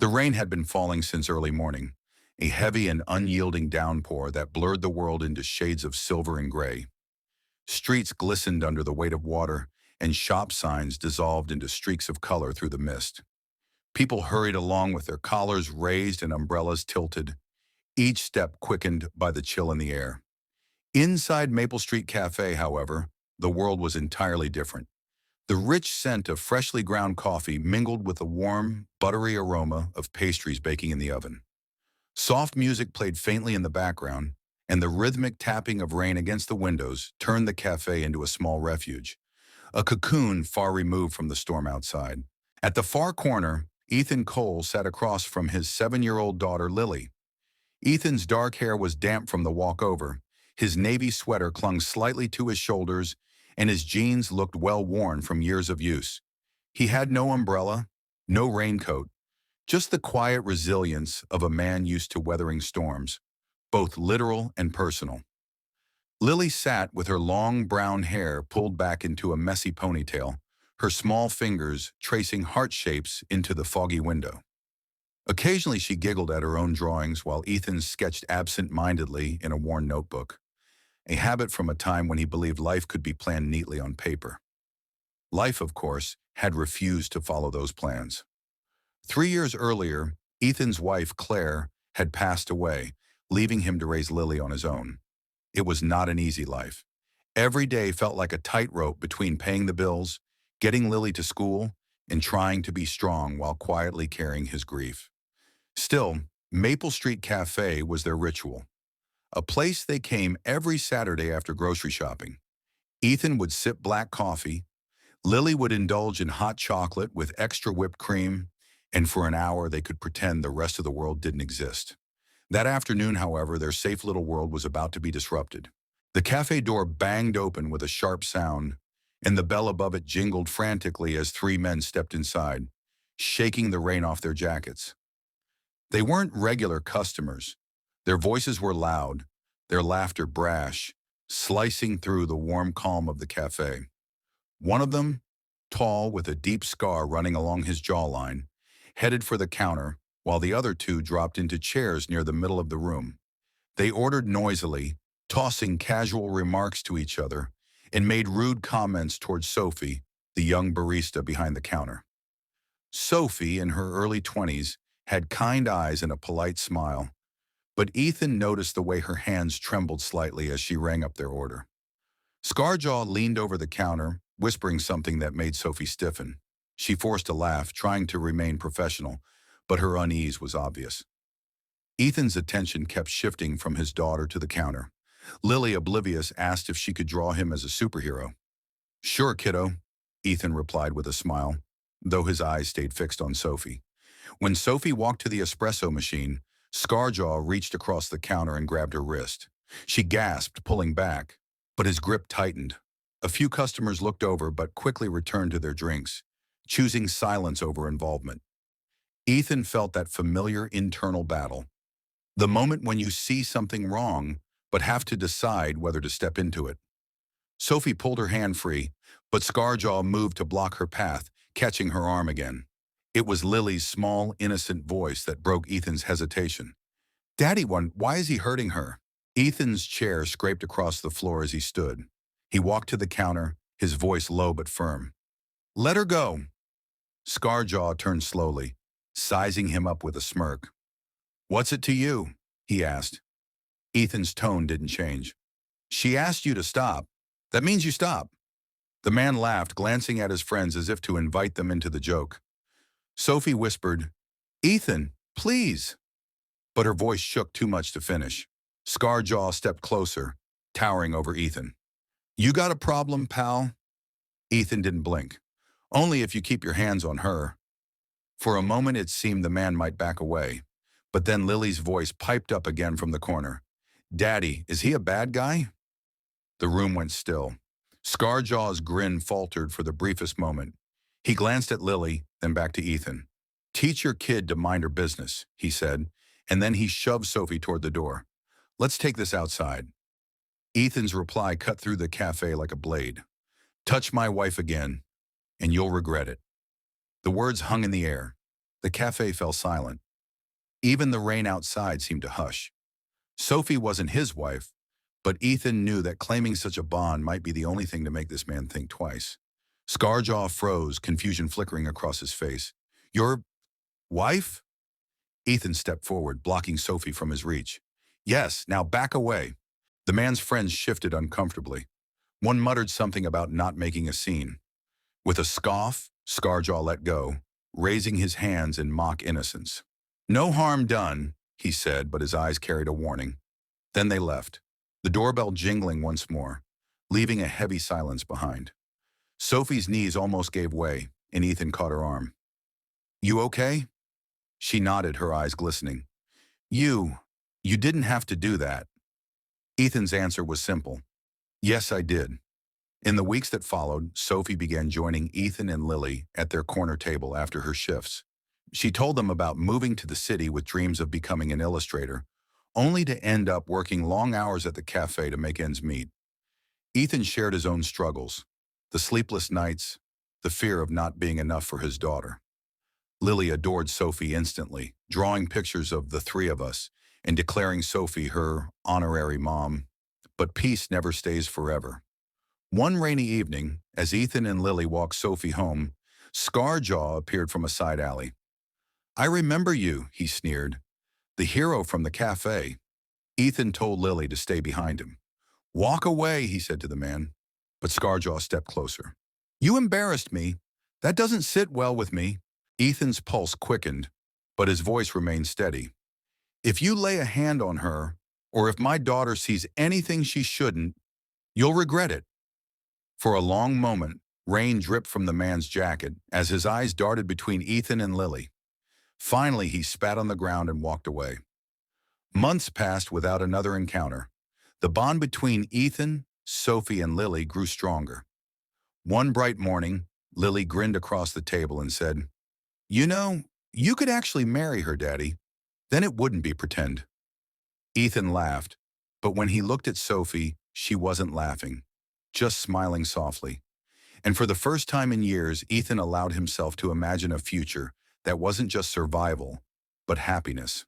The rain had been falling since early morning, a heavy and unyielding downpour that blurred the world into shades of silver and gray. Streets glistened under the weight of water, and shop signs dissolved into streaks of color through the mist. People hurried along with their collars raised and umbrellas tilted, each step quickened by the chill in the air. Inside Maple Street Café, however, the world was entirely different. The rich scent of freshly ground coffee mingled with the warm, buttery aroma of pastries baking in the oven. Soft music played faintly in the background, and the rhythmic tapping of rain against the windows turned the cafe into a small refuge, a cocoon far removed from the storm outside. At the far corner, Ethan Cole sat across from his 7-year-old daughter, Lily. Ethan's dark hair was damp from the walk over, his navy sweater clung slightly to his shoulders, and his jeans looked well worn from years of use. He had no umbrella, no raincoat, just the quiet resilience of a man used to weathering storms, both literal and personal. Lily sat with her long brown hair pulled back into a messy ponytail, her small fingers tracing heart shapes into the foggy window. Occasionally she giggled at her own drawings while Ethan sketched absent-mindedly in a worn notebook, a habit from a time when he believed life could be planned neatly on paper. Life, of course, had refused to follow those plans. 3 years earlier, Ethan's wife, Claire, had passed away, leaving him to raise Lily on his own. It was not an easy life. Every day felt like a tightrope between paying the bills, getting Lily to school, and trying to be strong while quietly carrying his grief. Still, Maple Street Cafe was their ritual, a place they came every Saturday after grocery shopping. Ethan would sip black coffee, Lily would indulge in hot chocolate with extra whipped cream, and for an hour they could pretend the rest of the world didn't exist. That afternoon, however, their safe little world was about to be disrupted. The cafe door banged open with a sharp sound, and the bell above it jingled frantically as 3 men stepped inside, shaking the rain off their jackets. They weren't regular customers. Their voices were loud, their laughter brash, slicing through the warm calm of the cafe. One of them, tall with a deep scar running along his jawline, headed for the counter, while the other two dropped into chairs near the middle of the room. They ordered noisily, tossing casual remarks to each other, and made rude comments towards Sophie, the young barista behind the counter. Sophie, in her early 20s, had kind eyes and a polite smile, but Ethan noticed the way her hands trembled slightly as she rang up their order. Scarjaw leaned over the counter, whispering something that made Sophie stiffen. She forced a laugh, trying to remain professional, but her unease was obvious. Ethan's attention kept shifting from his daughter to the counter. Lily, oblivious, asked if she could draw him as a superhero. "Sure, kiddo," Ethan replied with a smile, though his eyes stayed fixed on Sophie. When Sophie walked to the espresso machine, Scarjaw reached across the counter and grabbed her wrist. She gasped, pulling back, but his grip tightened. A few customers looked over but quickly returned to their drinks, choosing silence over involvement. Ethan felt that familiar internal battle. The moment when you see something wrong, but have to decide whether to step into it. Sophie pulled her hand free, but Scarjaw moved to block her path, catching her arm again. It was Lily's small, innocent voice that broke Ethan's hesitation. "Daddy, why is he hurting her?" Ethan's chair scraped across the floor as he stood. He walked to the counter, his voice low but firm. "Let her go." Scarjaw turned slowly, sizing him up with a smirk. "What's it to you?" he asked. Ethan's tone didn't change. "She asked you to stop. That means you stop." The man laughed, glancing at his friends as if to invite them into the joke. Sophie whispered, "Ethan, please." But her voice shook too much to finish. Scarjaw stepped closer, towering over Ethan. "You got a problem, pal?" Ethan didn't blink. "Only if you keep your hands on her." For a moment it seemed the man might back away, but then Lily's voice piped up again from the corner. "Daddy, is he a bad guy?" The room went still. Scarjaw's grin faltered for the briefest moment. He glanced at Lily, then back to Ethan. "Teach your kid to mind her business," he said, and then he shoved Sophie toward the door. "Let's take this outside." Ethan's reply cut through the cafe like a blade. "Touch my wife again, and you'll regret it." The words hung in the air. The cafe fell silent. Even the rain outside seemed to hush. Sophie wasn't his wife, but Ethan knew that claiming such a bond might be the only thing to make this man think twice. Scarjaw froze, confusion flickering across his face. Your wife? Ethan stepped forward, blocking Sophie from his reach. Yes, now back away. The man's friends shifted uncomfortably. One muttered something about not making a scene. With a scoff, Scarjaw let go, raising his hands in mock innocence. No harm done, he said, but his eyes carried a warning. Then they left, the doorbell jingling once more, leaving a heavy silence behind. Sophie's knees almost gave way, and Ethan caught her arm. You okay? She nodded, her eyes glistening. You didn't have to do that. Ethan's answer was simple. Yes, I did. In the weeks that followed, Sophie began joining Ethan and Lily at their corner table after her shifts. She told them about moving to the city with dreams of becoming an illustrator, only to end up working long hours at the cafe to make ends meet. Ethan shared his own struggles, the sleepless nights, the fear of not being enough for his daughter. Lily adored Sophie instantly, drawing pictures of the three of us and declaring Sophie her honorary mom. But peace never stays forever. One rainy evening, as Ethan and Lily walked Sophie home, Scarjaw appeared from a side alley. I remember you, he sneered. The hero from the cafe. Ethan told Lily to stay behind him. Walk away, he said to the man. But Scarjaw stepped closer. You embarrassed me. That doesn't sit well with me. Ethan's pulse quickened, but his voice remained steady. If you lay a hand on her, or if my daughter sees anything she shouldn't, you'll regret it. For a long moment, rain dripped from the man's jacket as his eyes darted between Ethan and Lily. Finally, he spat on the ground and walked away. Months passed without another encounter. The bond between Ethan, Sophie, and Lily grew stronger. One bright morning, Lily grinned across the table and said, You know, you could actually marry her, Daddy. Then it wouldn't be pretend. Ethan laughed, but when he looked at Sophie, she wasn't laughing, just smiling softly. And for the first time in years, Ethan allowed himself to imagine a future that wasn't just survival, but happiness.